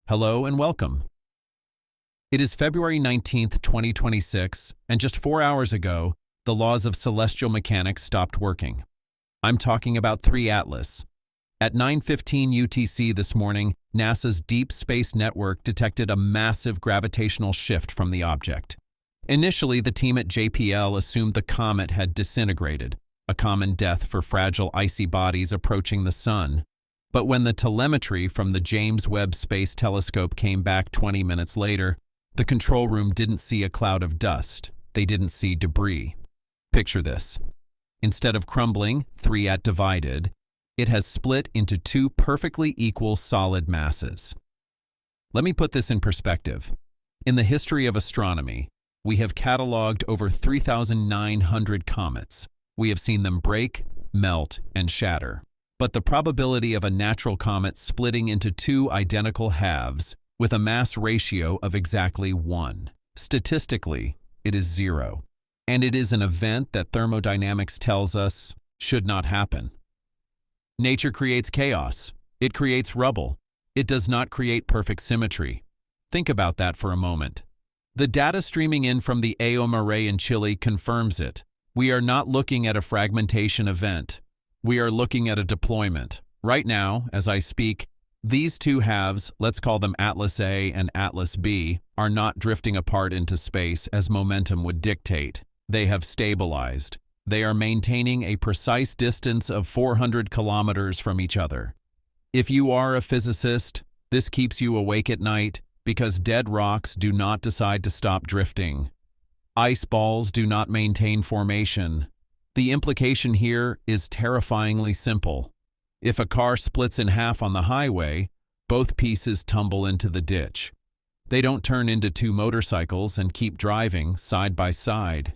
Hello and welcome. It is February 19th, 2026, and just 4 hours ago, the laws of celestial mechanics stopped working. I'm talking about 3IATLAS. At 9:15 UTC this morning, NASA's Deep Space Network detected a massive gravitational shift from the object. Initially, the team at JPL assumed the comet had disintegrated, a common death for fragile icy bodies approaching the Sun. But when the telemetry from the James Webb Space Telescope came back 20 minutes later, the control room didn't see a cloud of dust. They didn't see debris. Picture this. Instead of crumbling, 3IAT divided, it has split into two perfectly equal solid masses. Let me put this in perspective. In the history of astronomy, we have cataloged over 3,900 comets. We have seen them break, melt, and shatter. But the probability of a natural comet splitting into two identical halves with a mass ratio of exactly 1. Statistically, it is 0. And it is an event that thermodynamics tells us should not happen. Nature creates chaos. It creates rubble. It does not create perfect symmetry. Think about that for a moment. The data streaming in from the Ayoma Array in Chile confirms it. We are not looking at a fragmentation event. We are looking at a deployment. Right now, as I speak, these two halves, let's call them Atlas A and Atlas B, are not drifting apart into space as momentum would dictate. They have stabilized. They are maintaining a precise distance of 400 kilometers from each other. If you are a physicist, this keeps you awake at night because dead rocks do not decide to stop drifting. Ice balls do not maintain formation. The implication here is terrifyingly simple. If a car splits in half on the highway, both pieces tumble into the ditch. They don't turn into two motorcycles and keep driving side by side.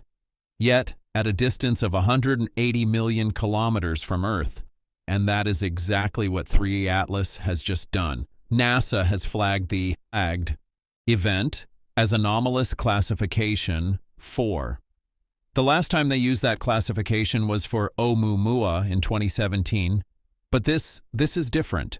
Yet, at a distance of 180 million kilometers from Earth, and that is exactly what 3IATLAS has just done, NASA has flagged the FRAGMENTED event as anomalous classification 4. The last time they used that classification was for Oumuamua in 2017, but this is different.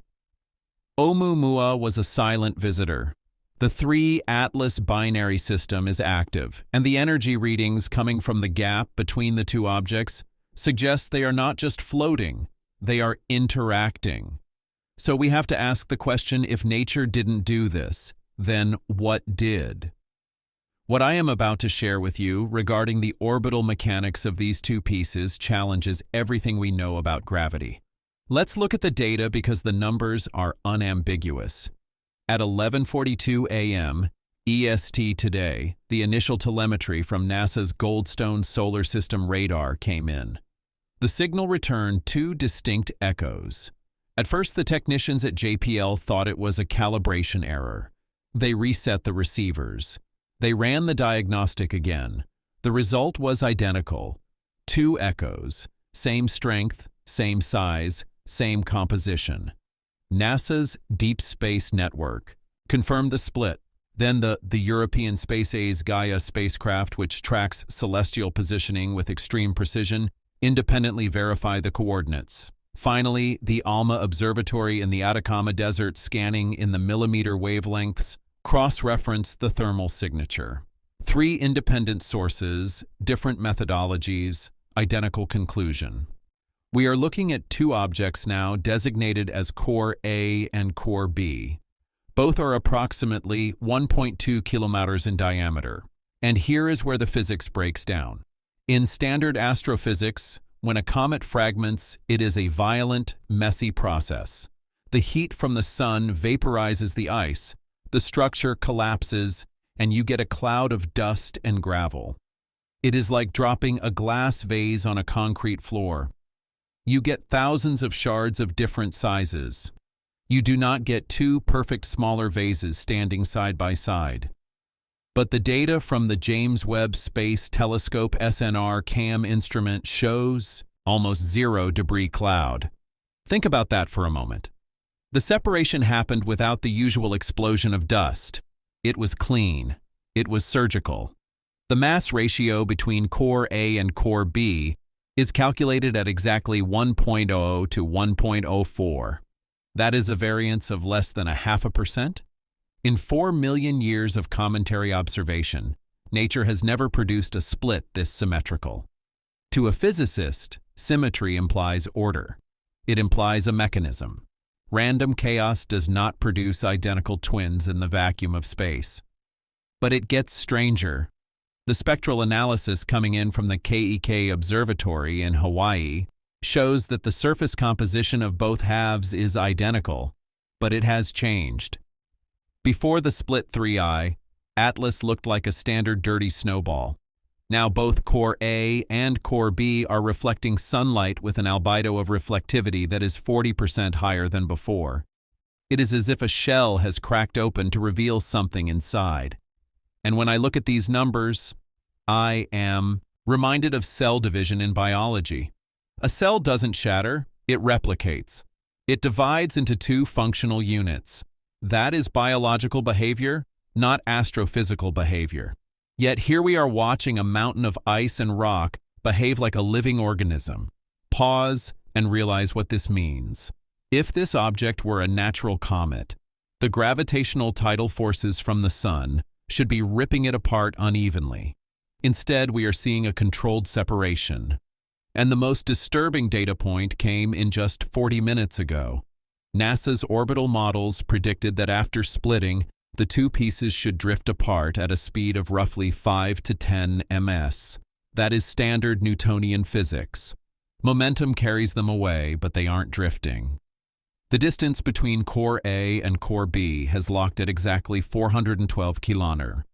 Oumuamua was a silent visitor. The 3IATLAS binary system is active, and the energy readings coming from the gap between the two objects suggest they are not just floating, they are interacting. So we have to ask the question, if nature didn't do this, then what did? What I am about to share with you regarding the orbital mechanics of these two pieces challenges everything we know about gravity. Let's look at the data because the numbers are unambiguous. At 11:42 a.m. EST today, the initial telemetry from NASA's Goldstone Solar System radar came in. The signal returned two distinct echoes. At first, the technicians at JPL thought it was a calibration error. They reset the receivers. They ran the diagnostic again. The result was identical. Two echoes, same strength, same size, same composition. NASA's Deep Space Network confirmed the split. Then the European Space Agency's Gaia spacecraft, which tracks celestial positioning with extreme precision, independently verified the coordinates. Finally, the ALMA Observatory in the Atacama Desert, scanning in the millimeter wavelengths, cross-referenced the thermal signature. 3 independent sources, different methodologies, identical conclusion. We are looking at two objects now designated as Core A and Core B. Both are approximately 1.2 kilometers in diameter. And here is where the physics breaks down. In standard astrophysics, when a comet fragments, it is a violent, messy process. The heat from the sun vaporizes the ice, the structure collapses, and you get a cloud of dust and gravel. It is like dropping a glass vase on a concrete floor. You get thousands of shards of different sizes. You do not get two perfect smaller vases standing side by side. But the data from the James Webb Space Telescope SNR CAM instrument shows almost zero debris cloud. Think about that for a moment. The separation happened without the usual explosion of dust. It was clean. It was surgical. The mass ratio between Core A and Core B is calculated at exactly 1.00 to 1.04. That is a variance of less than 0.5%. In 4 million years of cometary observation, nature has never produced a split this symmetrical. To a physicist, symmetry implies order. It implies a mechanism. Random chaos does not produce identical twins in the vacuum of space. But it gets stranger. The spectral analysis coming in from the KEK Observatory in Hawaii shows that the surface composition of both halves is identical, but it has changed. Before the split 3I, Atlas looked like a standard dirty snowball. Now both core A and core B are reflecting sunlight with an albedo of reflectivity that is 40% higher than before. It is as if a shell has cracked open to reveal something inside. And when I look at these numbers, I am reminded of cell division in biology. A cell doesn't shatter, it replicates. It divides into two functional units. That is biological behavior, not astrophysical behavior. Yet here we are watching a mountain of ice and rock behave like a living organism. Pause and realize what this means. If this object were a natural comet, the gravitational tidal forces from the sun should be ripping it apart unevenly. Instead, we are seeing a controlled separation. And the most disturbing data point came in just 40 minutes ago. NASA's orbital models predicted that after splitting, the two pieces should drift apart at a speed of roughly 5 to 10 ms. That is standard Newtonian physics. Momentum carries them away, but they aren't drifting. The distance between core A and core B has locked at exactly 412 km.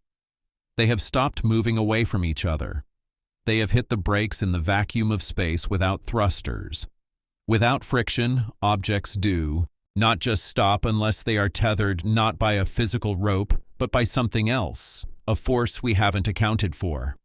They have stopped moving away from each other. They have hit the brakes in the vacuum of space without thrusters. Without friction, objects do not just stop unless they are tethered not by a physical rope, but by something else, a force we haven't accounted for.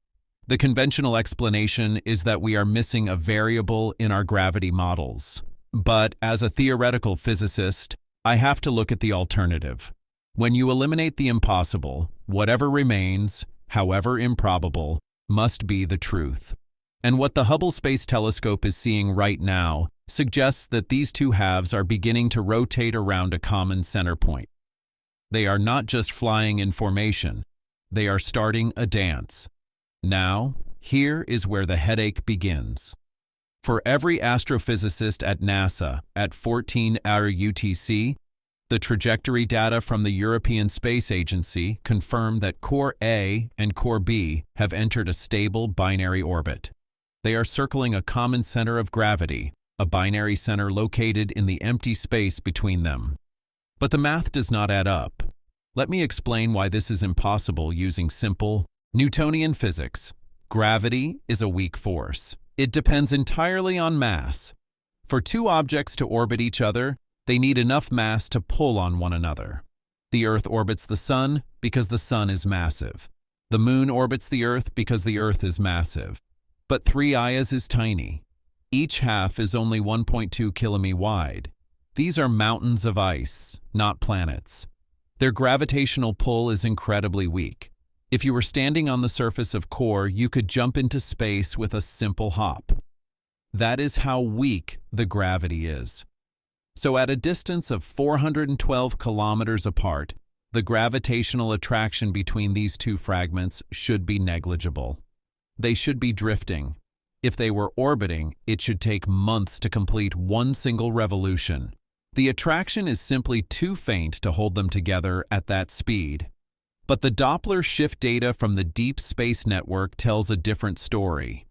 The conventional explanation is that we are missing a variable in our gravity models. But as a theoretical physicist, I have to look at the alternative. When you eliminate the impossible, whatever remains, however improbable, must be the truth. And what the Hubble Space Telescope is seeing right now suggests that these two halves are beginning to rotate around a common center point. They are not just flying in formation, they are starting a dance. Now, here is where the headache begins. For every astrophysicist at NASA at 14-hour UTC, the trajectory data from the European Space Agency confirm that Core A and Core B have entered a stable binary orbit. They are circling a common center of gravity, a binary center located in the empty space between them. But the math does not add up. Let me explain why this is impossible using simple Newtonian physics. Gravity is a weak force. It depends entirely on mass. For two objects to orbit each other, they need enough mass to pull on one another. The Earth orbits the Sun because the Sun is massive. The Moon orbits the Earth because the Earth is massive. But 3IATLAS is tiny. Each half is only 1.2 km wide. These are mountains of ice, not planets. Their gravitational pull is incredibly weak. If you were standing on the surface of Core, you could jump into space with a simple hop. That is how weak the gravity is. So at a distance of 412 kilometers apart, the gravitational attraction between these two fragments should be negligible. They should be drifting. If they were orbiting, it should take months to complete one single revolution. The attraction is simply too faint to hold them together at that speed. But the Doppler shift data from the Deep Space Network tells a different story.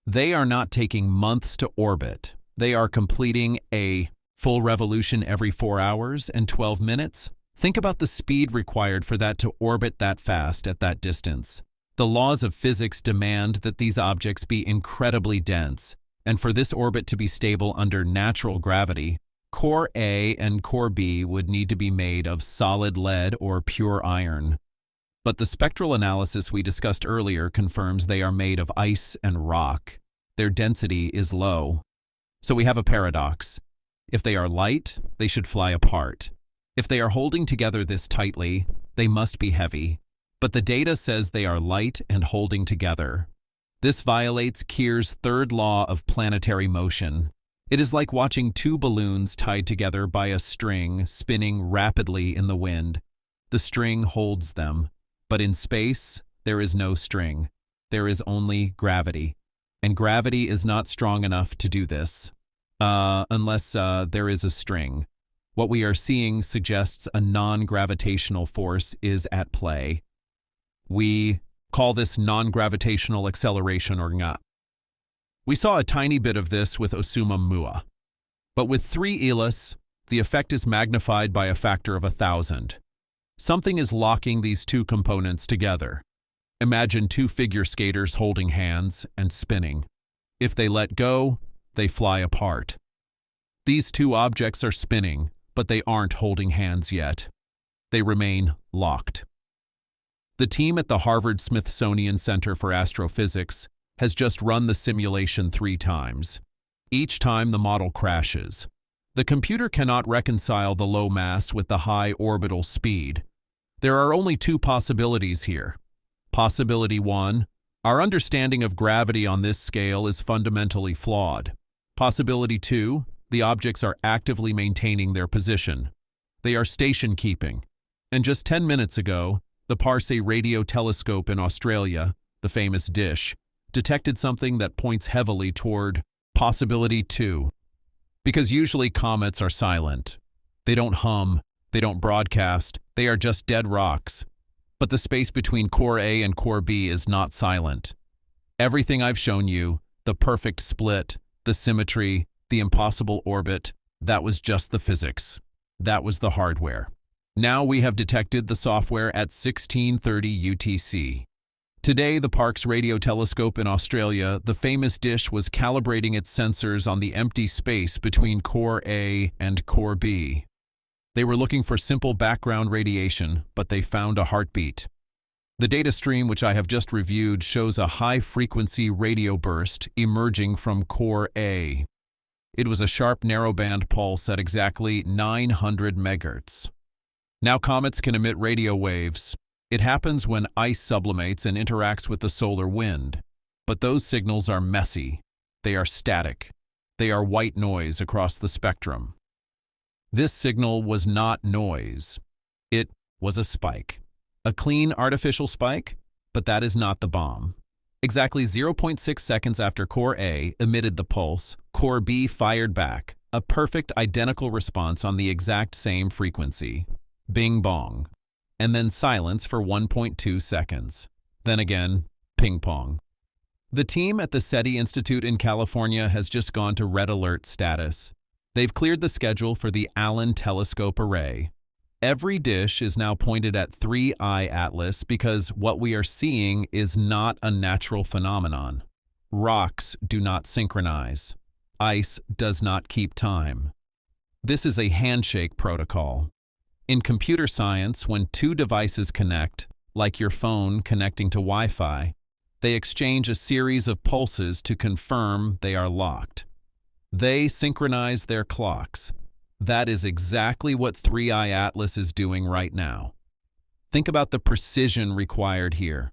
They are not taking months to orbit. They are completing a full revolution every 4 hours and 12 minutes. Think about the speed required for that to orbit that fast at that distance. The laws of physics demand that these objects be incredibly dense, and for this orbit to be stable under natural gravity, Core A and Core B would need to be made of solid lead or pure iron. But the spectral analysis we discussed earlier confirms they are made of ice and rock. Their density is low. So we have a paradox. If they are light, they should fly apart. If they are holding together this tightly, they must be heavy. But the data says they are light and holding together. This violates Keir's third law of planetary motion. It is like watching two balloons tied together by a string spinning rapidly in the wind. The string holds them. But in space, there is no string. There is only gravity. And gravity is not strong enough to do this, unless there is a string. What we are seeing suggests a non-gravitational force is at play. We call this non-gravitational acceleration or nga. We saw a tiny bit of this with Oumuamua. But with 3IATLAS, the effect is magnified by a factor of 1,000. Something is locking these two components together. Imagine two figure skaters holding hands and spinning. If they let go, they fly apart. These two objects are spinning, but they aren't holding hands yet. They remain locked. The team at the Harvard-Smithsonian Center for Astrophysics has just run the simulation 3 times. Each time the model crashes. The computer cannot reconcile the low mass with the high orbital speed. There are only 2 possibilities here. Possibility 1, our understanding of gravity on this scale is fundamentally flawed. Possibility 2, the objects are actively maintaining their position. They are station-keeping. And just 10 minutes ago, the Parse radio telescope in Australia, the famous dish, detected something that points heavily toward possibility 2. Because usually comets are silent. They don't hum, they don't broadcast, they are just dead rocks. But the space between core A and core B is not silent. Everything I've shown you, the perfect split, the symmetry, the impossible orbit, that was just the physics. That was the hardware. Now we have detected the software at 1630 UTC. Today, the Parkes radio telescope in Australia, the famous dish, was calibrating its sensors on the empty space between core A and core B. They were looking for simple background radiation, but they found a heartbeat. The data stream which I have just reviewed shows a high-frequency radio burst emerging from core A. It was a sharp narrowband pulse at exactly 900 megahertz. Now comets can emit radio waves. It happens when ice sublimates and interacts with the solar wind. But those signals are messy. They are static. They are white noise across the spectrum. This signal was not noise. It was a spike. A clean artificial spike? But that is not the bomb. Exactly 0.6 seconds after core A emitted the pulse, core B fired back, a perfect identical response on the exact same frequency. Bing bong. And then silence for 1.2 seconds. Then again, ping pong. The team at the SETI Institute in California has just gone to red alert status. They've cleared the schedule for the Allen Telescope Array. Every dish is now pointed at 3IATLAS because what we are seeing is not a natural phenomenon. Rocks do not synchronize. Ice does not keep time. This is a handshake protocol. In computer science, when 2 devices connect, like your phone connecting to Wi-Fi, they exchange a series of pulses to confirm they are locked. They synchronize their clocks. That is exactly what 3IATLAS is doing right now. Think about the precision required here.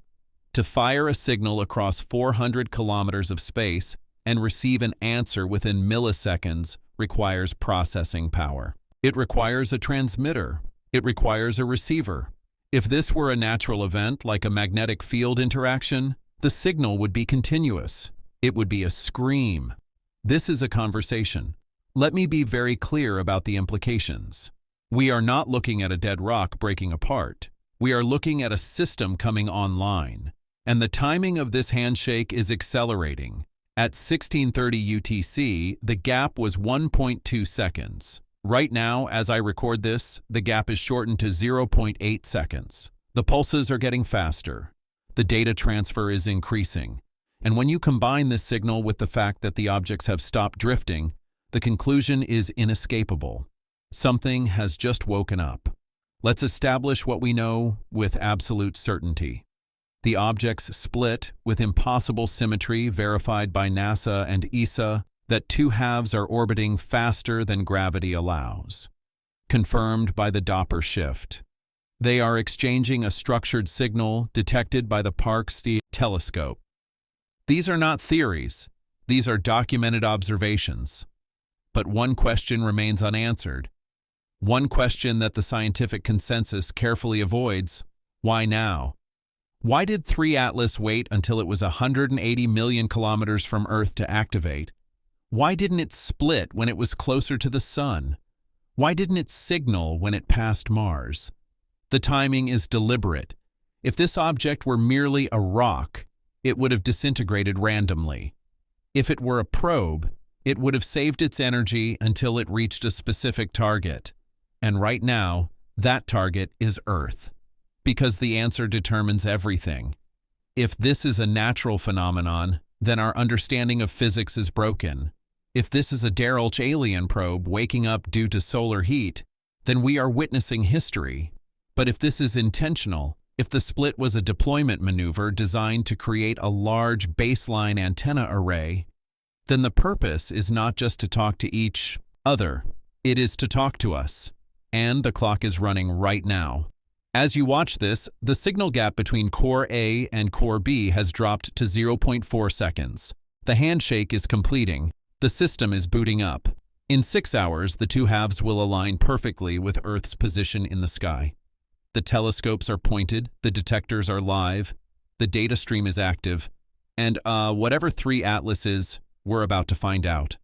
To fire a signal across 400 kilometers of space and receive an answer within milliseconds requires processing power. It requires a transmitter. It requires a receiver. If this were a natural event like a magnetic field interaction, the signal would be continuous. It would be a scream. This is a conversation. Let me be very clear about the implications. We are not looking at a dead rock breaking apart. We are looking at a system coming online. And the timing of this handshake is accelerating. At 1630 UTC, the gap was 1.2 seconds. Right now, as I record this, the gap is shortened to 0.8 seconds. The pulses are getting faster. The data transfer is increasing. And when you combine this signal with the fact that the objects have stopped drifting, the conclusion is inescapable. Something has just woken up. Let's establish what we know with absolute certainty. The objects split with impossible symmetry verified by NASA and ESA, that 2 halves are orbiting faster than gravity allows. Confirmed by the Doppler shift. They are exchanging a structured signal detected by the Parkes telescope. These are not theories. These are documented observations. But one question remains unanswered. One question that the scientific consensus carefully avoids: why now? Why did 3IATLAS wait until it was 180 million kilometers from Earth to activate? Why didn't it split when it was closer to the Sun? Why didn't it signal when it passed Mars? The timing is deliberate. If this object were merely a rock, it would have disintegrated randomly. If it were a probe, it would have saved its energy until it reached a specific target. And right now, that target is Earth. Because the answer determines everything. If this is a natural phenomenon, then our understanding of physics is broken. If this is a derelict alien probe waking up due to solar heat, then we are witnessing history. But if this is intentional, if the split was a deployment maneuver designed to create a large baseline antenna array, then the purpose is not just to talk to each other, it is to talk to us. And the clock is running right now. As you watch this, the signal gap between core A and core B has dropped to 0.4 seconds. The handshake is completing. The system is booting up. In 6 hours, the two halves will align perfectly with Earth's position in the sky. The telescopes are pointed, the detectors are live, the data stream is active, and whatever 3IATLAS is, we're about to find out.